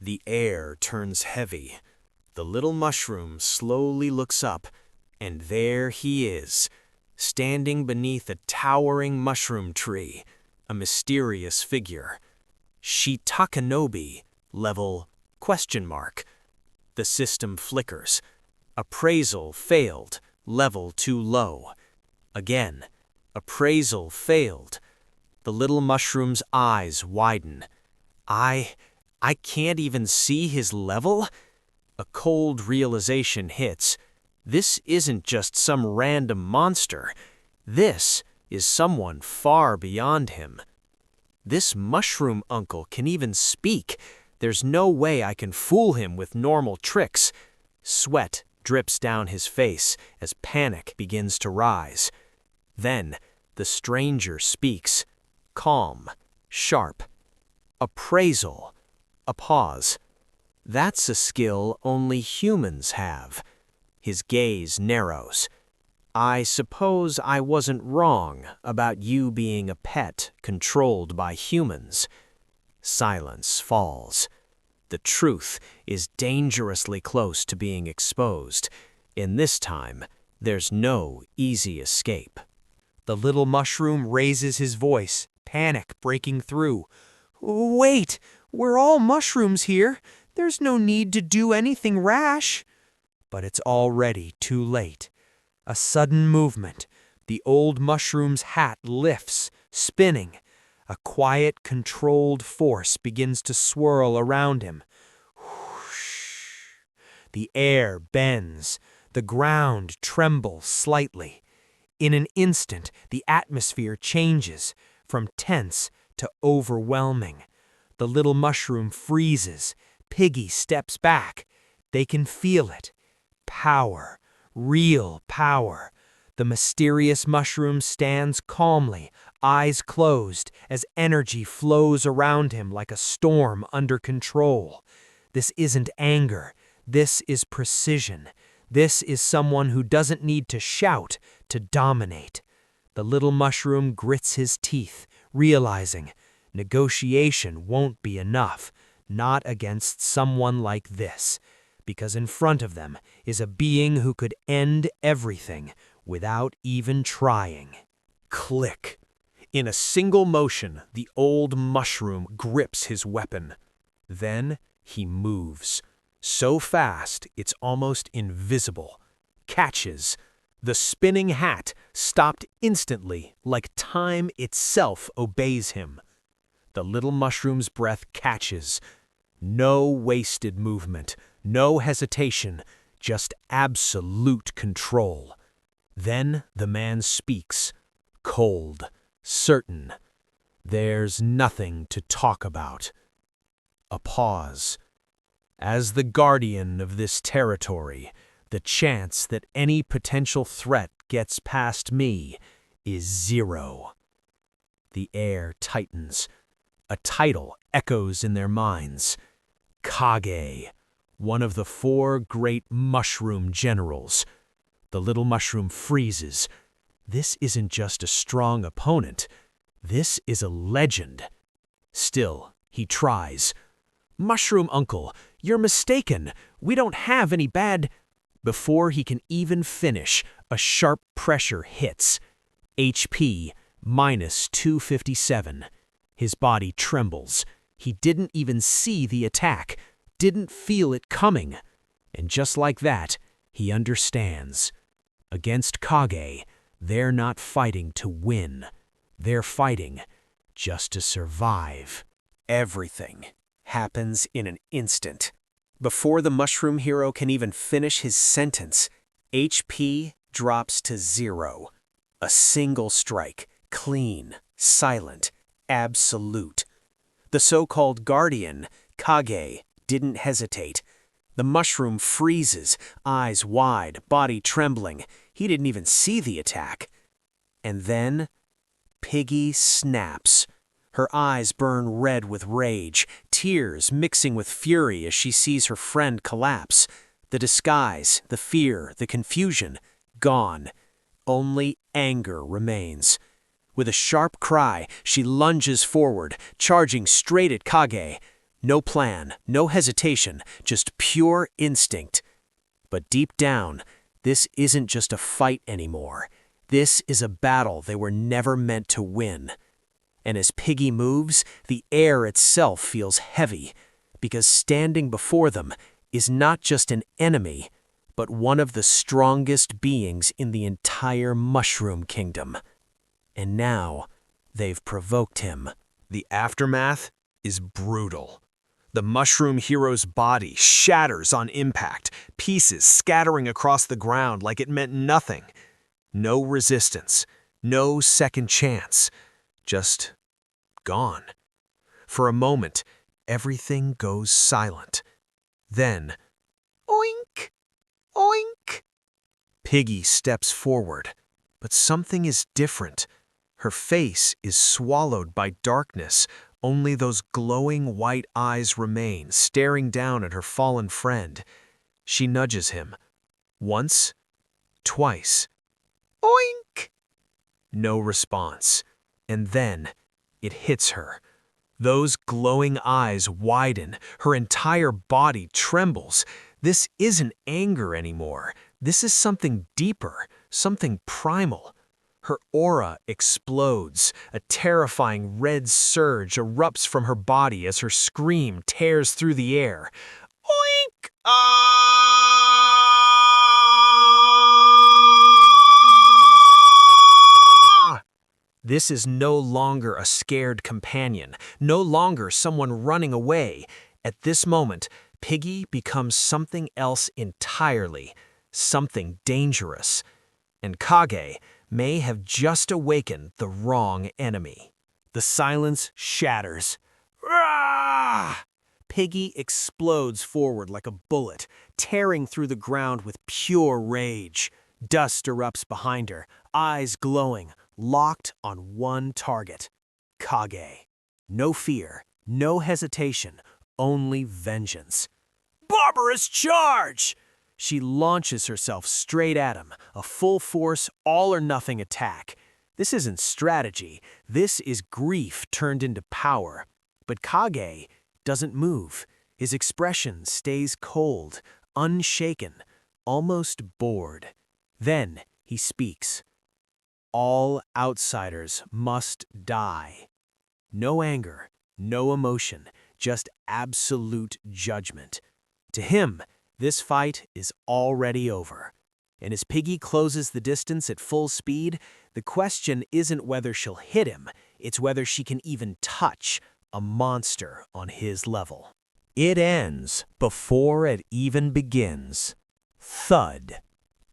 The air turns heavy. The little mushroom slowly looks up, and there he is, standing beneath a towering mushroom tree, a mysterious figure. Shitakanobi, level ? The system flickers. Appraisal failed, level too low. Again, appraisal failed. The little mushroom's eyes widen. I can't even see his level? A cold realization hits. This isn't just some random monster. This is someone far beyond him. This mushroom uncle can even speak. There's no way I can fool him with normal tricks. Sweat drips down his face as panic begins to rise. Then the stranger speaks, calm, sharp. Appraisal. A pause. That's a skill only humans have. His gaze narrows. I suppose I wasn't wrong about you being a pet controlled by humans. Silence falls. The truth is dangerously close to being exposed. In this time, there's no easy escape. The little mushroom raises his voice, panic breaking through. Wait, we're all mushrooms here. There's no need to do anything rash. But it's already too late. A sudden movement. The old mushroom's hat lifts, spinning. A quiet, controlled force begins to swirl around him. Whoosh. The air bends. The ground trembles slightly. In an instant, the atmosphere changes from tense to overwhelming. The little mushroom freezes. Piggy steps back. They can feel it. Power. Real power. The mysterious mushroom stands calmly, eyes closed, as energy flows around him like a storm under control. This isn't anger. This is precision. This is someone who doesn't need to shout to dominate. The little mushroom grits his teeth, realizing negotiation won't be enough, not against someone like this, because in front of them is a being who could end everything without even trying. Click. In a single motion, the old mushroom grips his weapon. Then he moves. So fast, it's almost invisible. Catches. The spinning hat stopped instantly, like time itself obeys him. The little mushroom's breath catches. No wasted movement, no hesitation, just absolute control. Then the man speaks, cold, certain. There's nothing to talk about. A pause. As the guardian of this territory, the chance that any potential threat gets past me is 0. The air tightens. A title echoes in their minds. Kage, one of the 4 great mushroom generals. The little mushroom freezes. This isn't just a strong opponent. This is a legend. Still, he tries. Mushroom uncle, you're mistaken. We don't have any bad... Before he can even finish, a sharp pressure hits. HP minus 257. His body trembles. He didn't even see the attack, didn't feel it coming. And just like that, he understands. Against Kage, they're not fighting to win. They're fighting just to survive. Everything happens in an instant. Before the mushroom hero can even finish his sentence, HP drops to 0. A single strike, clean, silent, absolute. The so-called guardian, Kage, didn't hesitate. The mushroom freezes, eyes wide, body trembling. He didn't even see the attack. And then, Piggy snaps. Her eyes burn red with rage, tears mixing with fury as she sees her friend collapse. The disguise, the fear, the confusion, gone. Only anger remains. With a sharp cry, she lunges forward, charging straight at Kage. No plan, no hesitation, just pure instinct. But deep down, this isn't just a fight anymore. This is a battle they were never meant to win. And as Piggy moves, the air itself feels heavy, because standing before them is not just an enemy, but one of the strongest beings in the entire Mushroom Kingdom. And now, they've provoked him. The aftermath is brutal. The mushroom hero's body shatters on impact, pieces scattering across the ground like it meant nothing. No resistance, no second chance, just gone. For a moment, everything goes silent. Then, oink, oink. Piggy steps forward, but something is different. Her face is swallowed by darkness. Only those glowing white eyes remain, staring down at her fallen friend. She nudges him. Once, twice. Oink! No response. And then, it hits her. Those glowing eyes widen. Her entire body trembles. This isn't anger anymore. This is something deeper, something primal. Her aura explodes. A terrifying red surge erupts from her body as her scream tears through the air. Oink! Ah! This is no longer a scared companion, no longer someone running away. At this moment, Piggy becomes something else entirely, something dangerous. And Kage may have just awakened the wrong enemy. The silence shatters. Rah! Piggy explodes forward like a bullet, tearing through the ground with pure rage. Dust erupts behind her, eyes glowing, locked on one target. Kage. No fear, no hesitation, only vengeance. Barbarous charge! She launches herself straight at him, a full-force, all-or-nothing attack. This isn't strategy, this is grief turned into power. But Kage doesn't move. His expression stays cold, unshaken, almost bored. Then he speaks. All outsiders must die. No anger, no emotion, just absolute judgment. To him, this fight is already over. And as Piggy closes the distance at full speed, the question isn't whether she'll hit him, it's whether she can even touch a monster on his level. It ends before it even begins. Thud.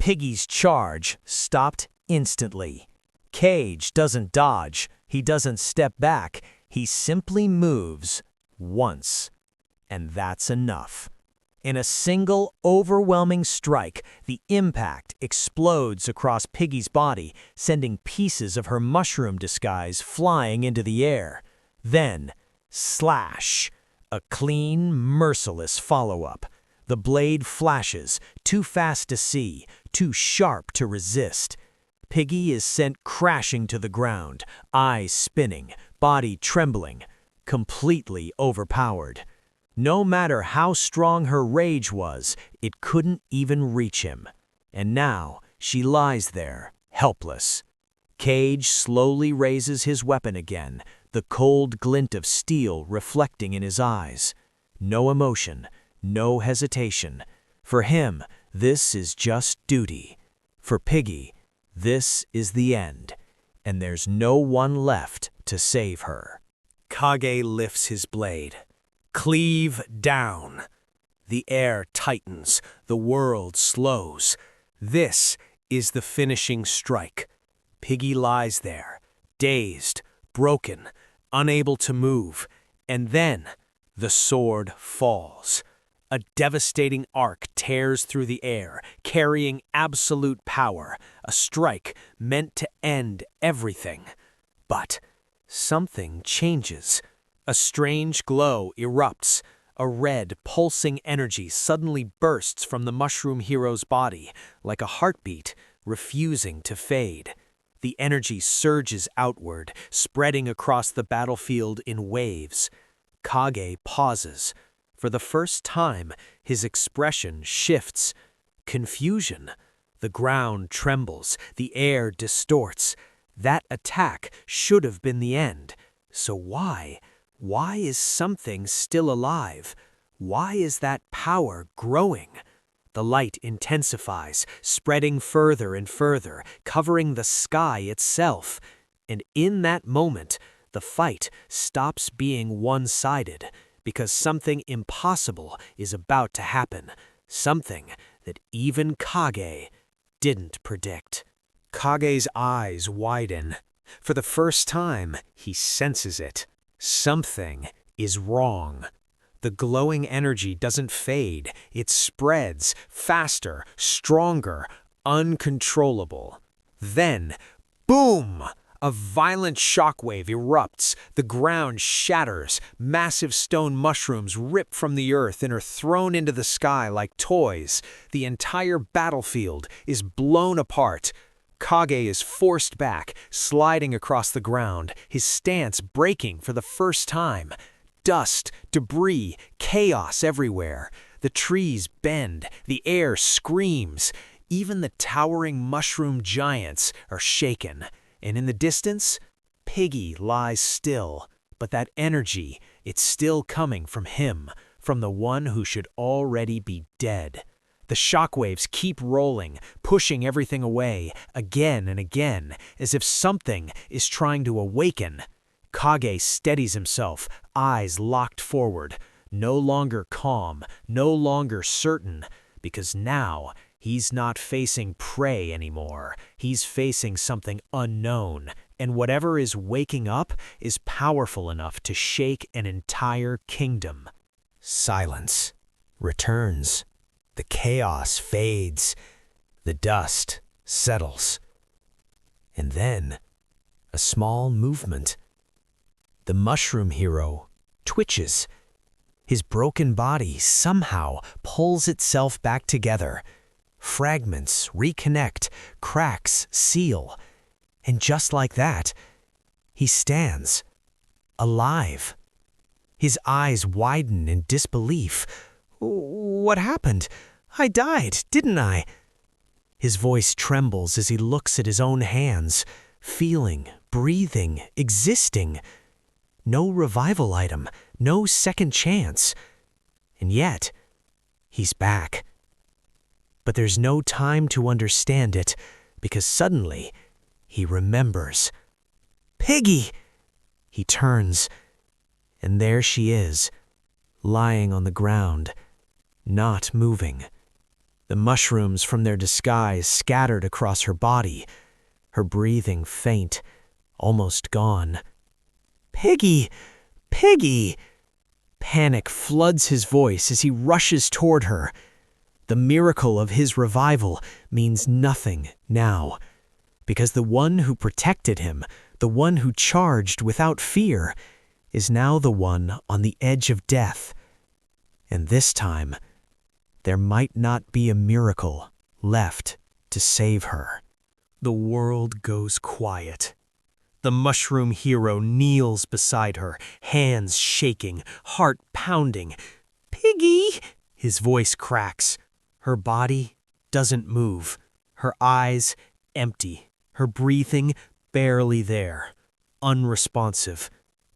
Piggy's charge stopped instantly. Cage doesn't dodge, he doesn't step back, he simply moves once. And that's enough. In a single, overwhelming strike, the impact explodes across Piggy's body, sending pieces of her mushroom disguise flying into the air. Then, slash! A clean, merciless follow-up. The blade flashes, too fast to see, too sharp to resist. Piggy is sent crashing to the ground, eyes spinning, body trembling, completely overpowered. No matter how strong her rage was, it couldn't even reach him. And now she lies there, helpless. Cage slowly raises his weapon again, the cold glint of steel reflecting in his eyes. No emotion, no hesitation. For him, this is just duty. For Piggy, this is the end, and there's no one left to save her. Kage lifts his blade. Cleave down. The air tightens, the world slows. This is the finishing strike. Piggy lies there, dazed, broken, unable to move, and then the sword falls. A devastating arc tears through the air, carrying absolute power, a strike meant to end everything. But something changes. A strange glow erupts. A red, pulsing energy suddenly bursts from the mushroom hero's body, like a heartbeat refusing to fade. The energy surges outward, spreading across the battlefield in waves. Kage pauses. For the first time, his expression shifts. Confusion. The ground trembles, the air distorts. That attack should have been the end. So why? Why is something still alive? Why is that power growing? The light intensifies, spreading further and further, covering the sky itself. And in that moment, the fight stops being one-sided, because something impossible is about to happen, something that even Kage didn't predict. Kage's eyes widen. For the first time, he senses it. Something is wrong. The glowing energy doesn't fade, it spreads, faster, stronger, uncontrollable. Then, boom! A violent shockwave erupts, the ground shatters, massive stone mushrooms rip from the earth and are thrown into the sky like toys. The entire battlefield is blown apart. Kage is forced back, sliding across the ground, his stance breaking for the first time. Dust, debris, chaos everywhere. The trees bend, the air screams. Even the towering mushroom giants are shaken. And in the distance, Piggy lies still. But that energy, it's still coming from him, from the one who should already be dead. The shockwaves keep rolling, pushing everything away, again and again, as if something is trying to awaken. Kage steadies himself, eyes locked forward, no longer calm, no longer certain, because now he's not facing prey anymore. He's facing something unknown, and whatever is waking up is powerful enough to shake an entire kingdom. Silence returns. The chaos fades. The dust settles. And then, a small movement. The mushroom hero twitches. His broken body somehow pulls itself back together. Fragments reconnect, cracks seal. And just like that, he stands, alive. His eyes widen in disbelief. What happened? I died, didn't I? His voice trembles as he looks at his own hands, feeling, breathing, existing. No revival item, no second chance. And yet, he's back. But there's no time to understand it, because suddenly, he remembers. Piggy! He turns, and there she is, lying on the ground, not moving. The mushrooms from their disguise scattered across her body, her breathing faint, almost gone. Piggy! Piggy! Panic floods his voice as he rushes toward her. The miracle of his revival means nothing now, because the one who protected him, the one who charged without fear, is now the one on the edge of death. And this time, there might not be a miracle left to save her. The world goes quiet. The mushroom hero kneels beside her, hands shaking, heart pounding. Piggy! His voice cracks. Her body doesn't move. Her eyes empty. Her breathing barely there. Unresponsive.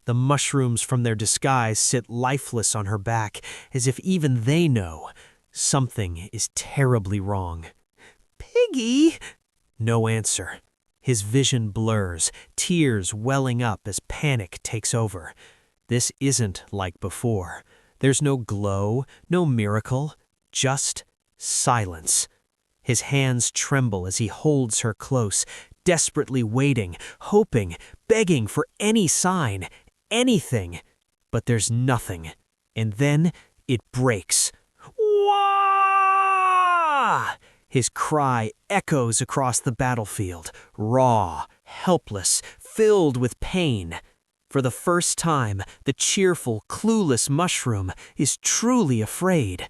The mushrooms from their disguise sit lifeless on her back, as if even they know something is terribly wrong. Piggy! No answer. His vision blurs, tears welling up as panic takes over. This isn't like before. There's no glow, no miracle, just silence. His hands tremble as he holds her close, desperately waiting, hoping, begging for any sign, anything. But there's nothing. And then it breaks. Wah! His cry echoes across the battlefield, raw, helpless, filled with pain. For the first time, the cheerful, clueless mushroom is truly afraid,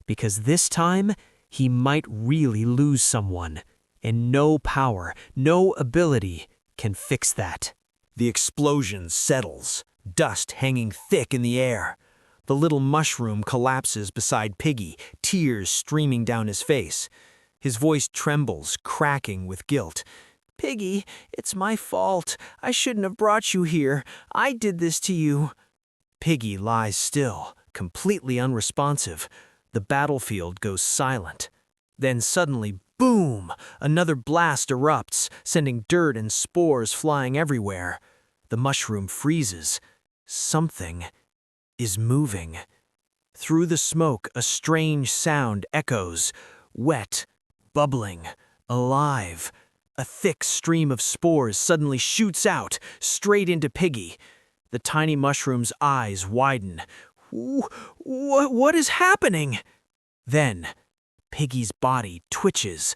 because this time he might really lose someone, and no power, no ability can fix that. The explosion settles. dust hanging thick in the air. The little mushroom collapses beside Piggy, tears streaming down his face. His voice trembles, cracking with guilt. "Piggy, it's my fault. I shouldn't have brought you here. I did this to you." Piggy lies still, completely unresponsive. The battlefield goes silent. Then suddenly, boom! Another blast erupts, sending dirt and spores flying everywhere. The mushroom freezes. Something is moving. Through the smoke, a strange sound echoes. Wet, bubbling, alive. A thick stream of spores suddenly shoots out, straight into Piggy. The tiny mushroom's eyes widen. What is happening? Then, Piggy's body twitches.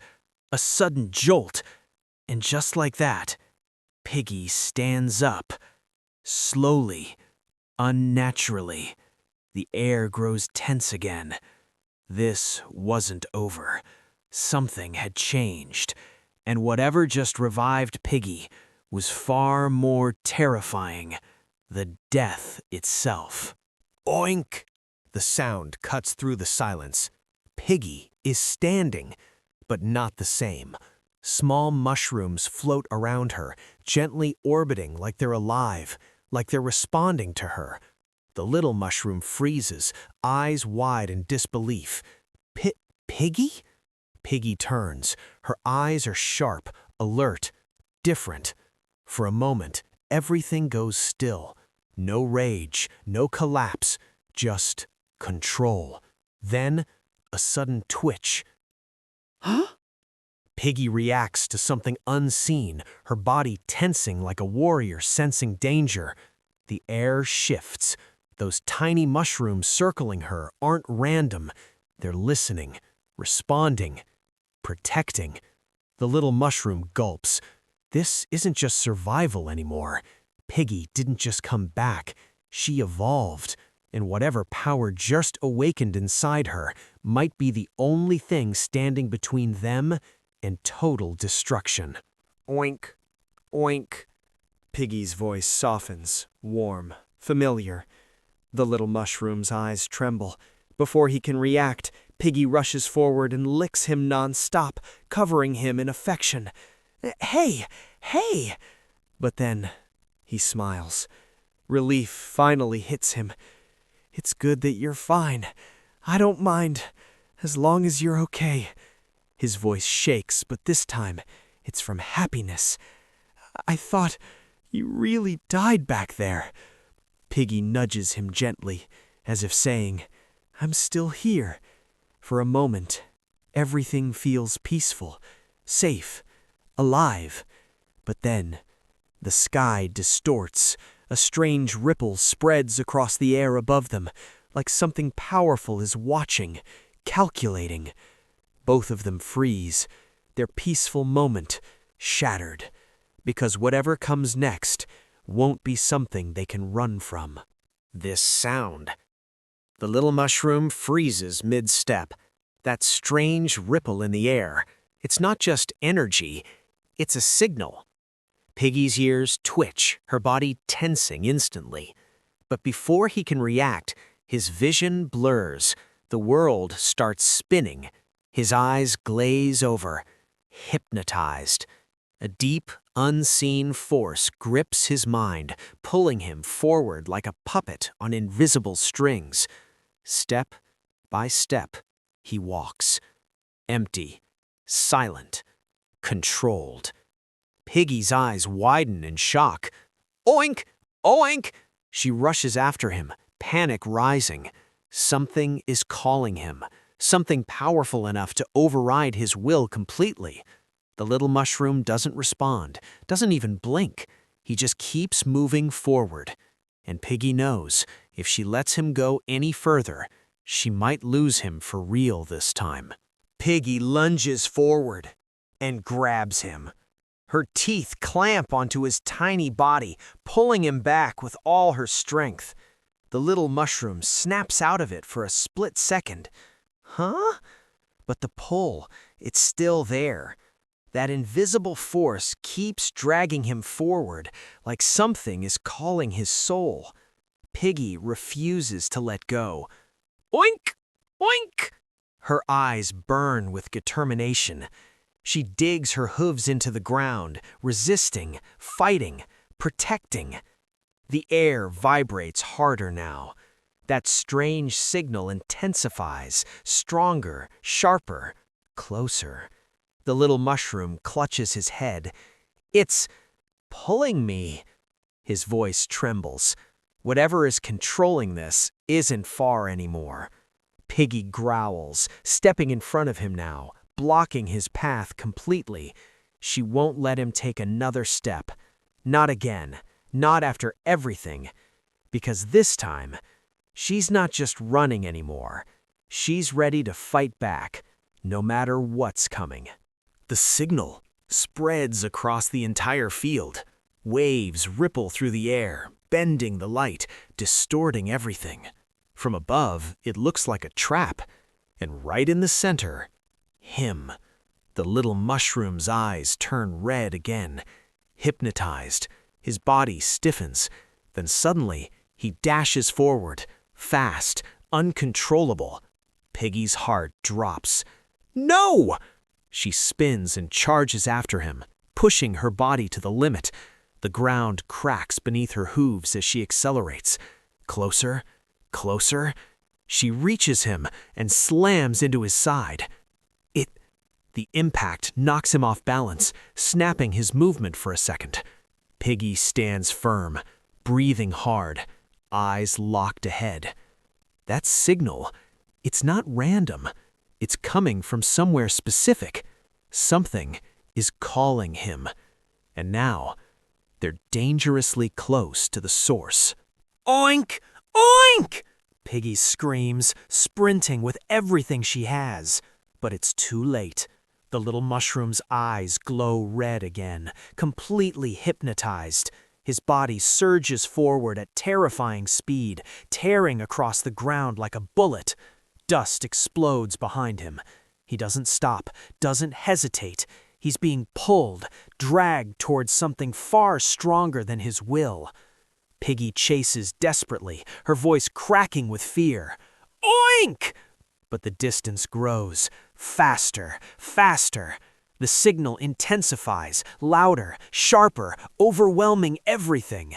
A sudden jolt. And just like that, Piggy stands up. Slowly, unnaturally. The air grows tense again. This wasn't over. Something had changed. And whatever just revived Piggy was far more terrifying. The death itself. Oink! The sound cuts through the silence. Piggy is standing, but not the same. Small mushrooms float around her, gently orbiting like they're alive, like they're responding to her. The little mushroom freezes, eyes wide in disbelief. Piggy? Piggy turns. Her eyes are sharp, alert, different. For a moment, everything goes still. No rage, no collapse, just control. Then, a sudden twitch. Huh? Piggy reacts to something unseen, her body tensing like a warrior sensing danger. The air shifts. Those tiny mushrooms circling her aren't random. They're listening, responding, protecting. The little mushroom gulps. This isn't just survival anymore. Piggy didn't just come back. She evolved. And whatever power just awakened inside her might be the only thing standing between them and total destruction. Oink, oink. Piggy's voice softens, warm, familiar. The little mushroom's eyes tremble. Before he can react, Piggy rushes forward and licks him non-stop, covering him in affection. "Hey, hey!" But then, he smiles. Relief finally hits him. "It's good that you're fine. I don't mind, as long as you're okay." His voice shakes, but this time, it's from happiness. "I thought you really died back there." Piggy nudges him gently, as if saying, "I'm still here." For a moment, everything feels peaceful, safe, alive. But then, the sky distorts. A strange ripple spreads across the air above them, like something powerful is watching, calculating. Both of them freeze, their peaceful moment shattered, because whatever comes next won't be something they can run from. This sound. The little mushroom freezes mid-step. That strange ripple in the air. It's not just energy, it's a signal. Piggy's ears twitch, her body tensing instantly. But before he can react, his vision blurs. The world starts spinning. His eyes glaze over, hypnotized. A deep, unseen force grips his mind, pulling him forward like a puppet on invisible strings. Step by step, he walks. Empty, silent, controlled. Piggy's eyes widen in shock. "Oink! Oink!" She rushes after him, panic rising. Something is calling him, something powerful enough to override his will completely. The little mushroom doesn't respond, doesn't even blink. He just keeps moving forward. And Piggy knows, if she lets him go any further, she might lose him for real this time. Piggy lunges forward and grabs him. Her teeth clamp onto his tiny body, pulling him back with all her strength. The little mushroom snaps out of it for a split second. Huh? But the pull, it's still there. That invisible force keeps dragging him forward, like something is calling his soul. Piggy refuses to let go. Oink! Oink! Her eyes burn with determination. She digs her hooves into the ground, resisting, fighting, protecting. The air vibrates harder now. That strange signal intensifies, stronger, sharper, closer. The little mushroom clutches his head. It's pulling me. His voice trembles. Whatever is controlling this isn't far anymore. Piggy growls, stepping in front of him now, blocking his path completely. She won't let him take another step. Not again. Not after everything. Because this time, she's not just running anymore. She's ready to fight back, no matter what's coming. The signal spreads across the entire field. Waves ripple through the air, bending the light, distorting everything. From above, it looks like a trap. And right in the center, him. The little mushroom's eyes turn red again. Hypnotized, his body stiffens. Then suddenly, he dashes forward, fast, uncontrollable. Piggy's heart drops. No! She spins and charges after him, pushing her body to the limit. The ground cracks beneath her hooves as she accelerates. Closer, closer. She reaches him and slams into his side. The impact knocks him off balance, snapping his movement for a second. Piggy stands firm, breathing hard, eyes locked ahead. That signal, it's not random. It's coming from somewhere specific. Something is calling him. And now, they're dangerously close to the source. Oink! Oink! Piggy screams, sprinting with everything she has. But it's too late. The little mushroom's eyes glow red again, completely hypnotized. His body surges forward at terrifying speed, tearing across the ground like a bullet. Dust explodes behind him. He doesn't stop, doesn't hesitate. He's being pulled, dragged towards something far stronger than his will. Piggy chases desperately, her voice cracking with fear. Oink! But the distance grows. Faster, faster. The signal intensifies, louder, sharper, overwhelming everything.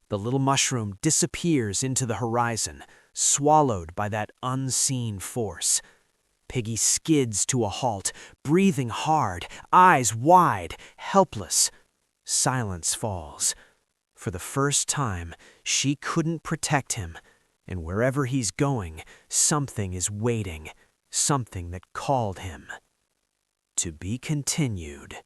The little mushroom disappears into the horizon, swallowed by that unseen force. Piggy skids to a halt, breathing hard, eyes wide, helpless. Silence falls. For the first time, she couldn't protect him. And wherever he's going, something is waiting, something that called him. To be continued.